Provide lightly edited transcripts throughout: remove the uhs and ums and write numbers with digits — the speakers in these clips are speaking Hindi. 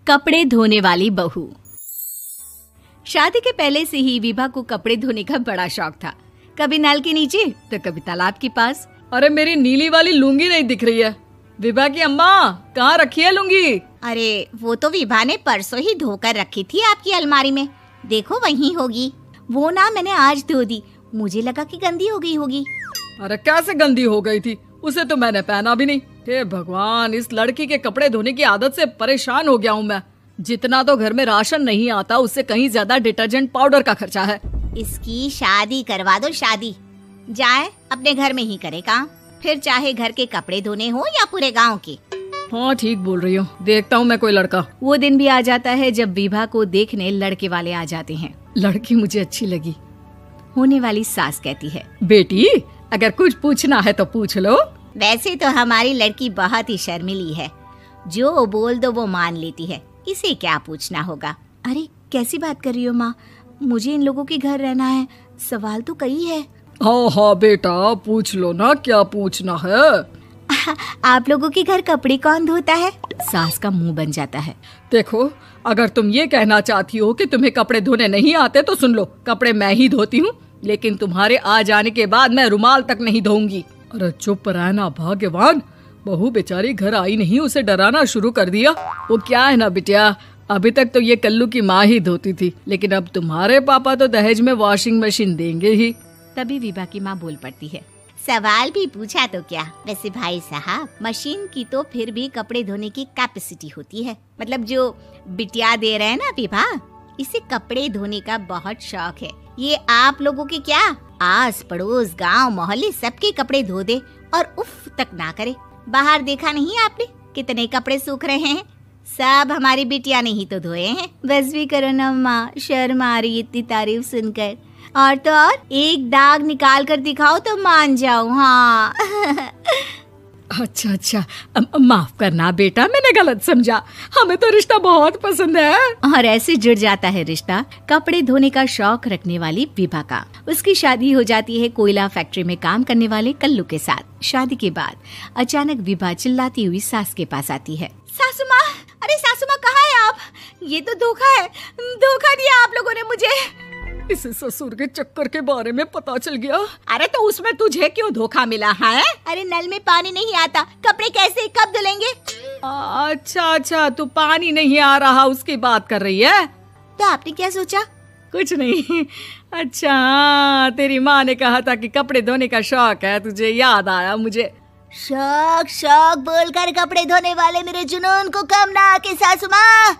कपड़े धोने वाली बहू। शादी के पहले से ही विभा को कपड़े धोने का बड़ा शौक था। कभी नल के नीचे तो कभी तालाब के पास। अरे मेरी नीली वाली लुंगी नहीं दिख रही है। विभा की अम्मा, कहाँ रखी है लुंगी? अरे वो तो विभा ने परसों ही धोकर रखी थी आपकी अलमारी में, देखो वहीं होगी। वो ना मैंने आज धो दी, मुझे लगा कि गंदी हो गई होगी। अरे कैसे गंदी हो गई थी? उसे तो मैंने पहना भी नहीं। हे भगवान, इस लड़की के कपड़े धोने की आदत से परेशान हो गया हूँ मैं। जितना तो घर में राशन नहीं आता, उससे कहीं ज्यादा डिटर्जेंट पाउडर का खर्चा है। इसकी शादी करवा दो, शादी। जाए अपने घर में ही करे काम, फिर चाहे घर के कपड़े धोने हो या पूरे गांव के। हाँ ठीक बोल रही हो, देखता हूँ मैं कोई लड़का। वो दिन भी आ जाता है जब विभा को देखने लड़के वाले आ जाते हैं। लड़की मुझे अच्छी लगी। होने वाली सास कहती है, बेटी अगर कुछ पूछना है तो पूछ लो। वैसे तो हमारी लड़की बहुत ही शर्मीली है, जो बोल दो वो मान लेती है, इसे क्या पूछना होगा। अरे कैसी बात कर रही हो माँ, मुझे इन लोगों के घर रहना है, सवाल तो कई है। हाँ हाँ बेटा, पूछ लो ना, क्या पूछना है। आप लोगों के घर कपड़े कौन धोता है? सास का मुंह बन जाता है। देखो, अगर तुम ये कहना चाहती हो कि तुम्हें कपड़े धोने नहीं आते तो सुन लो, कपड़े मैं ही धोती हूँ, लेकिन तुम्हारे आ जाने के बाद मैं रुमाल तक नहीं धोऊंगी। अरे चुप रहना भाग्यवान, बहू बेचारी घर आई नहीं, उसे डराना शुरू कर दिया। वो क्या है ना बिटिया, अभी तक तो ये कल्लू की माँ ही धोती थी, लेकिन अब तुम्हारे पापा तो दहेज में वॉशिंग मशीन देंगे ही। तभी विभा की माँ बोल पड़ती है, सवाल भी पूछा तो क्या। वैसे भाई साहब, मशीन की तो फिर भी कपड़े धोने की कैपेसिटी होती है। मतलब जो बिटिया दे रहे हैं ना विभा, इसे कपड़े धोने का बहुत शौक है। ये आप लोगों के क्या, आस पड़ोस गांव मोहल्ले सबके कपड़े धो दे और उफ तक ना करे। बाहर देखा नहीं आपने कितने कपड़े सूख रहे हैं? सब हमारी बिटिया ने ही तो धोए हैं। बस भी करो ना माँ, शर्म आ रही इतनी तारीफ सुनकर। और तो और एक दाग निकाल कर दिखाओ तो मान जाओ। हाँ अच्छा, माफ करना बेटा, मैंने गलत समझा। हमें तो रिश्ता बहुत पसंद है। और ऐसे जुड़ जाता है रिश्ता कपड़े धोने का शौक रखने वाली विभा का। उसकी शादी हो जाती है कोयला फैक्ट्री में काम करने वाले कल्लू के साथ। शादी के बाद अचानक विभा चिल्लाती हुई सास के पास आती है। सासू माँ, अरे सासू माँ कहाँ है आप? ये तो धोखा है, धोखा दिया आप लोगों ने मुझे। इसे ससुर के चक्कर के बारे में पता चल गया। अरे तो उसमें तुझे क्यों धोखा मिला है? अरे नल में पानी नहीं आता, कपड़े कैसे कब धुलेंगे? अच्छा, तू पानी नहीं आ रहा उसकी बात कर रही है। तो आपने क्या सोचा? कुछ नहीं। अच्छा, तेरी माँ ने कहा था कि कपड़े धोने का शौक है तुझे, याद आया मुझे। शौक बोलकर कपड़े धोने वाले मेरे जुनून को कम ना आके सासू माँ,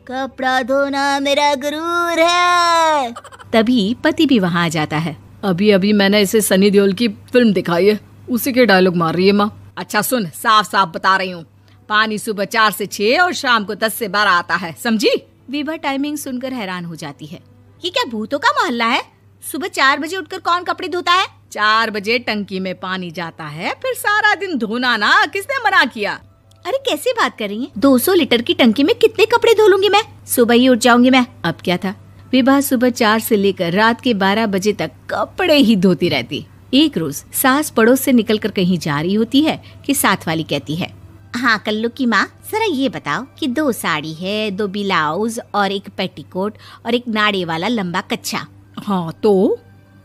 कपड़ा धोना मेरा गुरूर है। तभी पति भी वहाँ आ जाता है। अभी मैंने इसे सनी देओल की फिल्म दिखाई है, उसी के डायलॉग मार रही है माँ। अच्छा सुन, साफ बता रही हूँ, पानी सुबह 4 से 6 और शाम को 10 से 12 आता है, समझी? विभा टाइमिंग सुनकर हैरान हो जाती है। ये क्या भूतों का मोहल्ला है? सुबह 4 बजे उठकर कौन कपड़े धोता है? 4 बजे टंकी में पानी जाता है, फिर सारा दिन धोना ना, किसने मना किया? अरे कैसी बात कर रही हैं? 200 लीटर की टंकी में कितने कपड़े धो लूंगी मैं? सुबह ही उठ जाऊंगी मैं। अब क्या था, विभा सुबह 4 से लेकर रात के 12 बजे तक कपड़े ही धोती रहती। एक रोज सास पड़ोस से निकलकर कहीं जा रही होती है कि साथ वाली कहती है, हाँ कल्लू की माँ, जरा ये बताओ कि 2 साड़ी है, 2 ब्लाउज और एक पेटीकोट और एक नाड़े वाला लंबा कच्छा। हाँ तो?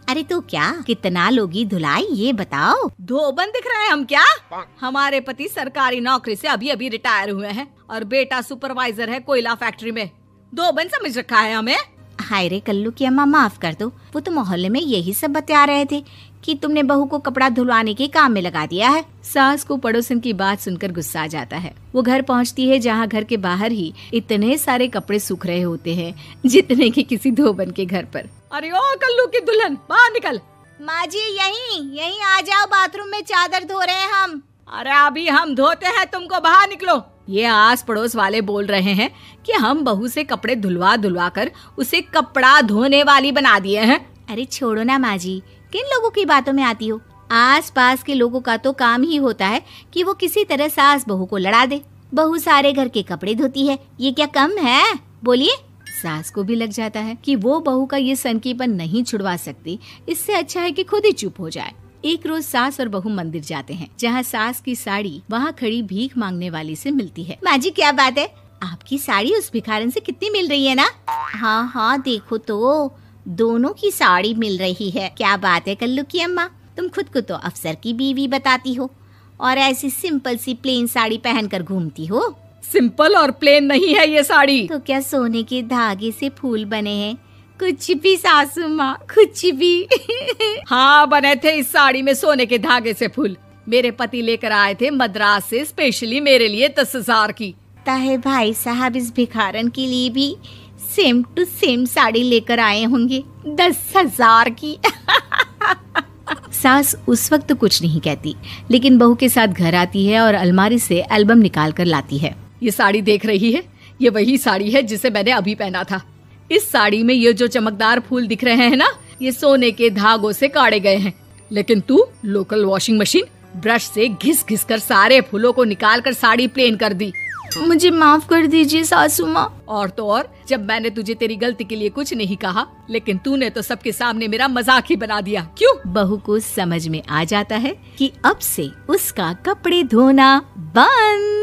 अरे तो क्या, कितना लोगी धुलाई ये बताओ। धोबन दिख रहे हैं हम क्या? हमारे पति सरकारी नौकरी से अभी रिटायर हुए हैं और बेटा सुपरवाइजर है कोयला फैक्ट्री में। धोबन समझ रखा है हमें? हाय रे कल्लू की अम्मा, माफ कर दो, वो तो मोहल्ले में यही सब बता रहे थे कि तुमने बहू को कपड़ा धुलवाने के काम में लगा दिया है। सास को पड़ोसन की बात सुनकर गुस्सा आ जाता है। वो घर पहुंचती है जहां घर के बाहर ही इतने सारे कपड़े सूख रहे होते हैं जितने कि किसी धोबन के घर पर। अरे ओ कल्लू की दुल्हन, बाहर निकल। माँ जी यहीं आ जाओ, बाथरूम में चादर धो रहे हैं हम। अरे अभी हम धोते हैं, तुमको बाहर निकलो। ये आस पड़ोस वाले बोल रहे हैं कि हम बहू से कपड़े धुलवा कर उसे कपड़ा धोने वाली बना दिए हैं। अरे छोड़ो ना माँ जी, किन लोगों की बातों में आती हो? आस पास के लोगों का तो काम ही होता है कि वो किसी तरह सास बहू को लड़ा दे। बहू सारे घर के कपड़े धोती है, ये क्या कम है? बोलिए। सास को भी लग जाता है कि वो बहू का ये सनकीपन नहीं छुड़वा सकती, इससे अच्छा है कि खुद ही चुप हो जाए। एक रोज सास और बहू मंदिर जाते हैं, जहाँ सास की साड़ी वहाँ खड़ी भीख मांगने वाली से मिलती है। माँ जी क्या बात है, आपकी साड़ी उस भिखारन से कितनी मिल रही है ना? हाँ हाँ देखो तो, दोनों की साड़ी मिल रही है। क्या बात है कल्लू की अम्मा, तुम खुद को तो अफसर की बीवी बताती हो और ऐसी सिंपल सी प्लेन साड़ी पहनकर घूमती हो। सिंपल और प्लेन नहीं है ये साड़ी। तो क्या सोने के धागे से फूल बने हैं? कुछ भी सासू माँ, कुछ भी। हाँ बने थे इस साड़ी में सोने के धागे से फूल। मेरे पति लेकर आए थे मद्रास से स्पेशली मेरे लिए 10,000 की। ताहे भाई साहब इस भिखारन के लिए भी सेम टू सेम साड़ी लेकर आए होंगे 10,000 की। सास उस वक्त तो कुछ नहीं कहती, लेकिन बहू के साथ घर आती है और अलमारी से एल्बम निकाल कर लाती है। ये साड़ी देख रही है, ये वही साड़ी है जिसे मैंने अभी पहना था। इस साड़ी में ये जो चमकदार फूल दिख रहे हैं ना, ये सोने के धागों से काटे गए हैं। लेकिन तू लोकल वॉशिंग मशीन ब्रश से घिस घिस कर सारे फूलों को निकाल कर साड़ी प्लेन कर दी। मुझे माफ कर दीजिए सासू माँ। और तो और, जब मैंने तुझे तेरी गलती के लिए कुछ नहीं कहा, लेकिन तूने तो सबके सामने मेरा मजाक ही बना दिया। क्यों? बहू को समझ में आ जाता है कि अब से उसका कपड़े धोना बंद।